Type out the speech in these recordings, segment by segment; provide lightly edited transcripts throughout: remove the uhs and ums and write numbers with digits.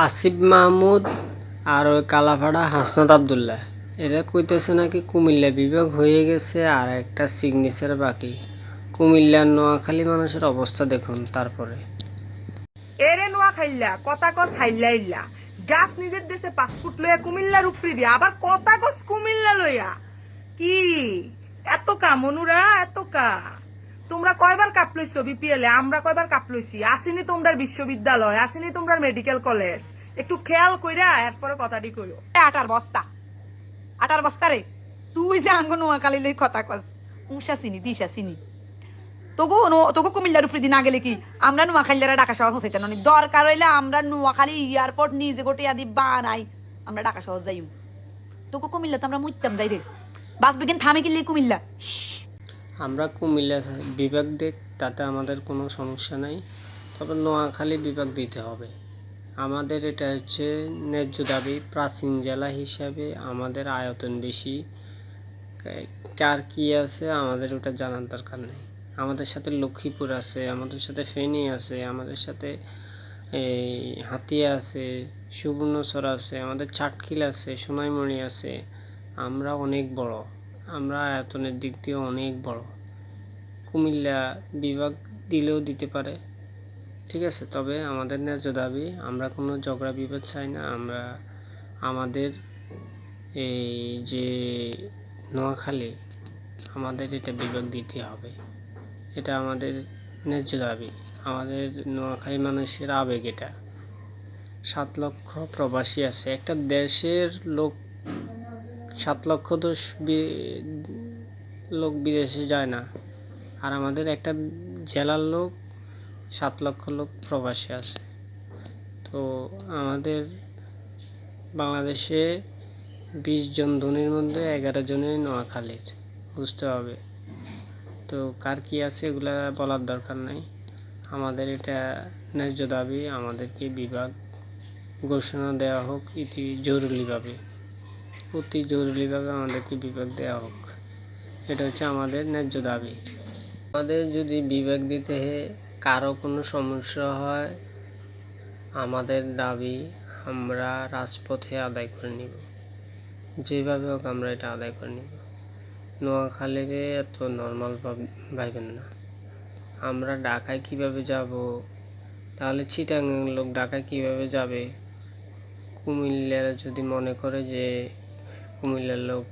আসিফ মাহমুদ আর ওই কালাপাড়া হাসনাত আবদুল্লাহ এরা কইতেছে নাকি কুমিল্লা বিভাগ হয়ে গেছে আর একটা সিগনেচার বাকি। কুমিল্লার নোয়াখালী মানুষের অবস্থা দেখুন। তারপরে এরে নোয়া খাইল্লা কথা কস হাইল্লা ইল্লা জাস নিজের দেশে পাসপোর্ট লইয়া কুমিল্লার উপরি দিয়া আবার কথা কস কুমিল্লা লইয়া কি এত কা মনুরা এত কা তোমরা কয়বার কাপ লইছো বিপিএলে আমরা কয়বার কাপ লইছি আসেনি তোমরা বিশ্ববিদ্যালয় আসেনি তোমরা মেডিকেল কলেজ একটু খেয়াল কইরা এরপরে কথাটি কইও আটার বস্তা রে তুই যে আঙ্গ নোয়াখালী লই কথা কস উষা চিনি দিশা চিনি তোকে কুমিল্লার উপরে দিন না গেলে কি আমরা নোয়াখালীরা ঢাকা শহর হইতে না দরকার হইলে আমরা নোয়াখালী এয়ারপোর্ট নিজে গোটে আদি বানাই আমরা ঢাকা শহর যাই তোকে কুমিল্লা তো আমরা মুইতাম যাই রে বাস বিজ্ঞান থামে কিনলে কুমিল্লা আমরা কুমিল্লা বিভাগ দেখ, তাতে আমাদের কোনো সমস্যা নাই, তবে নোয়াখালী বিভাগ দিতে হবে। আমাদের এটা হচ্ছে ন্যায্য দাবি। প্রাচীন জেলা হিসাবে আমাদের আয়তন বেশি, কার কী আছে আমাদের ওটা জানার দরকার নেই। আমাদের সাথে লক্ষ্মীপুর আছে, আমাদের সাথে ফেনী আছে, আমাদের সাথে এই হাতিয়া আছে, সুবর্ণচর আছে, আমাদের চাটখিল আছে, সোনাইমণি আছে। আমরা অনেক বড়, আমরা আয়তনের দিক দিয়ে অনেক বড়। কুমিল্লা বিভাগ দিলেও দিতে পারে, ঠিক আছে, তবে আমাদের ন্যায্য দাবি। আমরা কোনো ঝগড়া বিবাদ চাই না। আমরা আমাদের এই যে নোয়াখালী, আমাদের এটা বিভাগ দিতে হবে, এটা আমাদের ন্যায্য দাবি। আমাদের নোয়াখালী মানুষের আবেগ এটা। 7 লক্ষ প্রবাসী আছে। একটা দেশের লোক 7 লক্ষ লোক বিদেশে যায় না, আর আমাদের একটা জেলার লোক 7 লক্ষ লোক প্রবাসী আছে। তো আমাদের বাংলাদেশে 20 জন ধনীর মধ্যে 11 জনই নোয়াখালীর, বুঝতে হবে। তো কার কী আছে এগুলা বলার দরকার নাই। আমাদের এটা ন্যায্য দাবি, আমাদেরকে বিভাগ ঘোষণা দেওয়া হোক জরুরিভাবে, অতি জরুরিভাবে আমাদেরকে বিভাগ দেওয়া হোক। এটা হচ্ছে আমাদের ন্যায্য দাবি। আমাদের যদি বিভাগ দিতে কারো কোনো সমস্যা হয়, আমাদের দাবি আমরা রাজপথে আদায় করে নিব, যেভাবে হোক আমরা এটা আদায় করে নিব। নোয়াখালীরে এত নর্মাল ভাবেন না। আমরা ঢাকায় কিভাবে যাব, তাহলে চিটাগাং লোক ঢাকায় কিভাবে যাবে? কুমিল্লার যদি মনে করে যে কুমিল্লার লোক,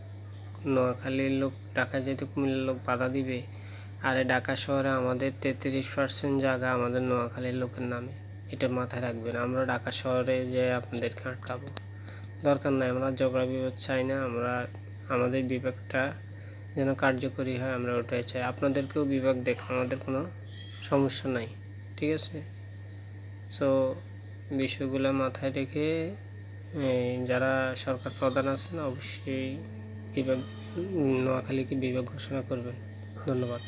নোয়াখালীর লোক ঢাকায় যেতে কুমিল্লার লোক বাধা দিবে, আর ঢাকা শহরে আমাদের 33% জায়গা আমাদের নোয়াখালীর লোকের নামে, এটা মাথায় রাখবেন। আমরা ঢাকা শহরে যে আপনাদেরকে আটকাবো, দরকার নাই। আমরা ঝগড়া বিবাদ চাই না। আমরা আমাদের বিভাগটা যেন কার্যকরী হয়, আমরা ওটাই চাই। আপনাদেরকেও বিভাগ দেখ, আমাদের কোনো সমস্যা নাই, ঠিক আছে। সো বিষয়গুলো মাথায় রেখে যারা সরকার প্রধান আছেন অবশ্যই বিভাগ, নোয়াখালীকে বিভাগ ঘোষণা করবেন। ধন্যবাদ।